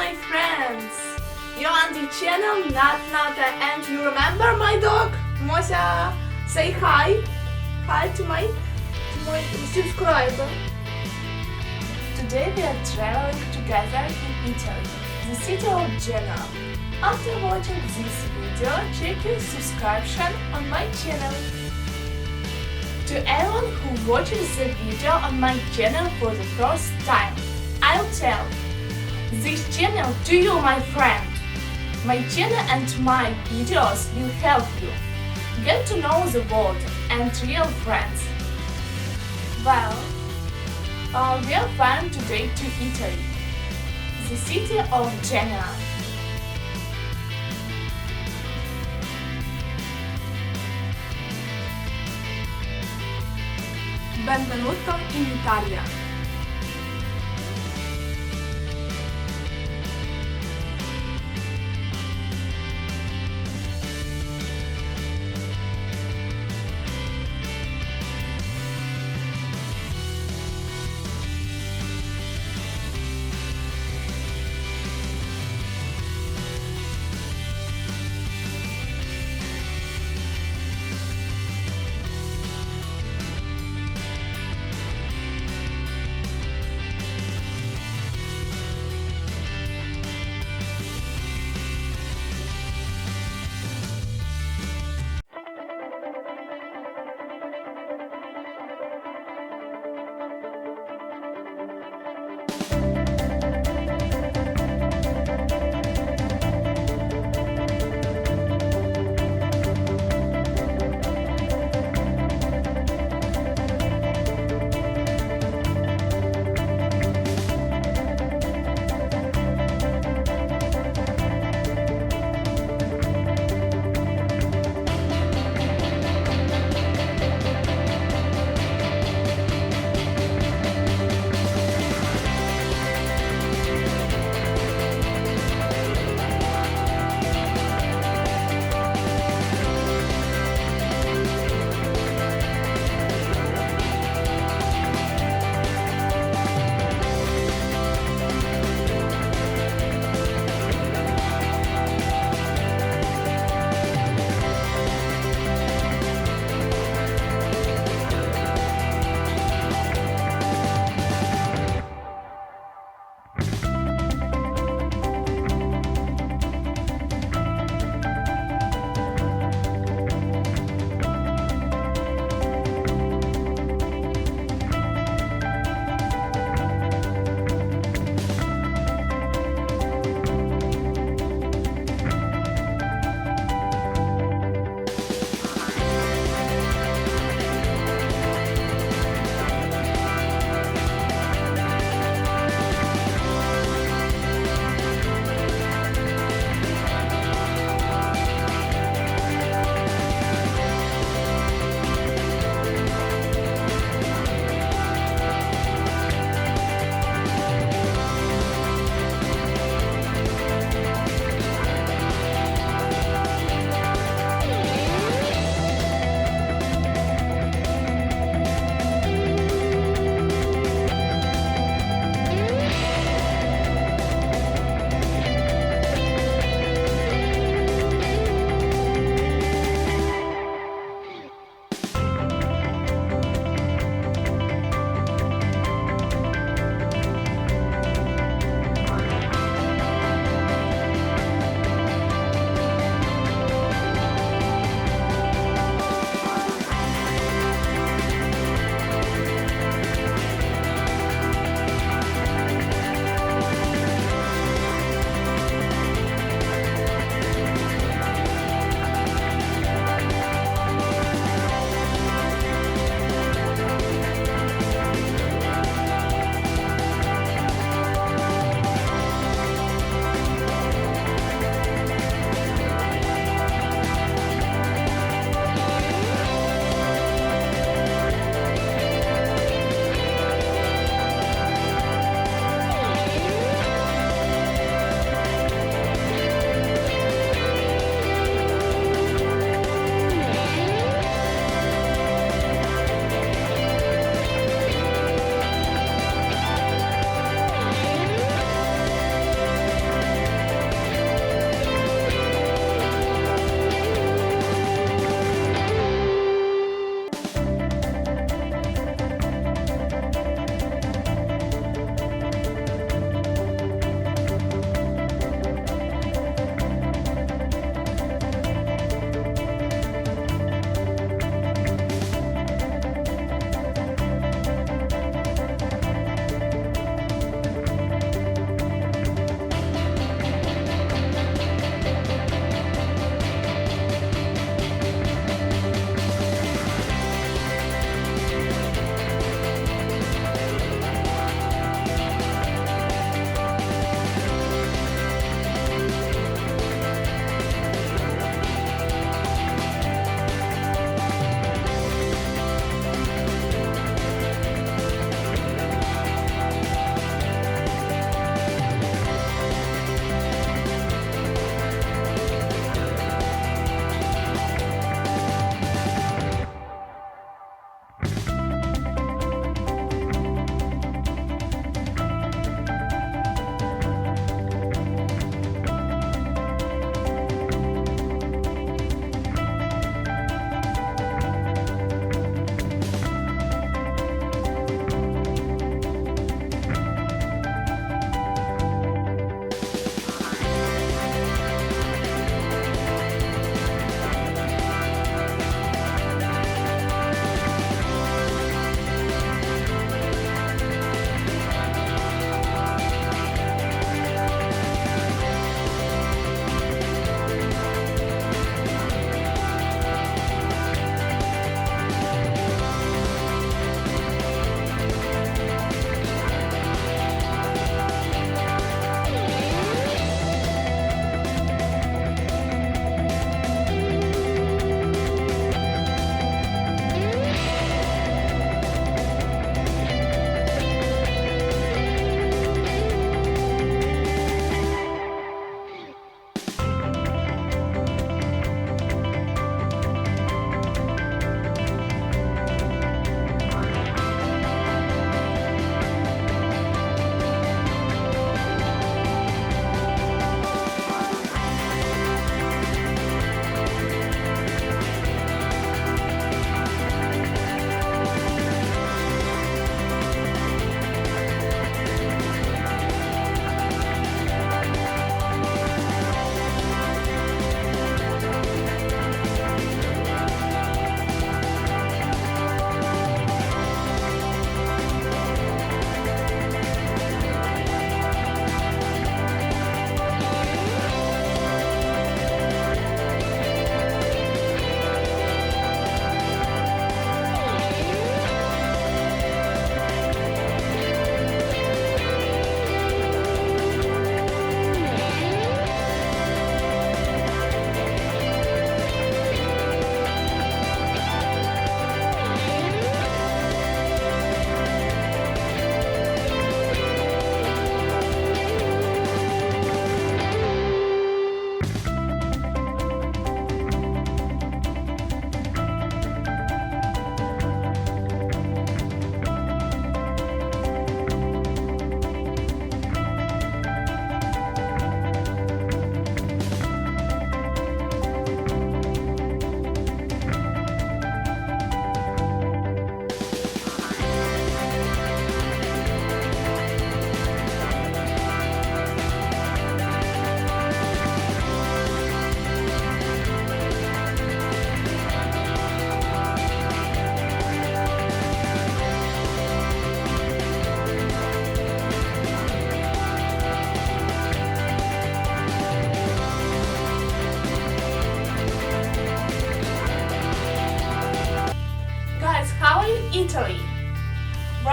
my friends! You're on the channel Nata and you remember my dog? Mosa, say hi. Hi to my subscriber. Today we are traveling together in Italy, the city of Genoa. After watching this video, check your subscription on my channel. To anyone who watches the video on my channel for the first time, I'll tell this channel to you, my friend. My channel and my videos will help you get to know the world and real friends. Well, we are flying today to Italy, the city of Genoa. Benvenuto in Italia.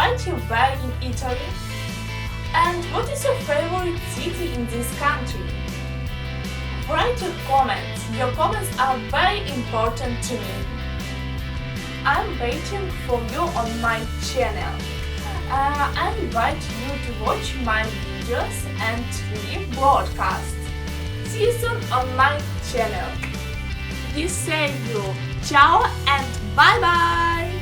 write your where in Italy. And what is your favorite city in this country? Write your comments. Your comments are very important to me. I'm waiting for you on my channel. I invite you to watch my videos and read broadcasts. See you soon on my channel. We say you ciao and bye bye!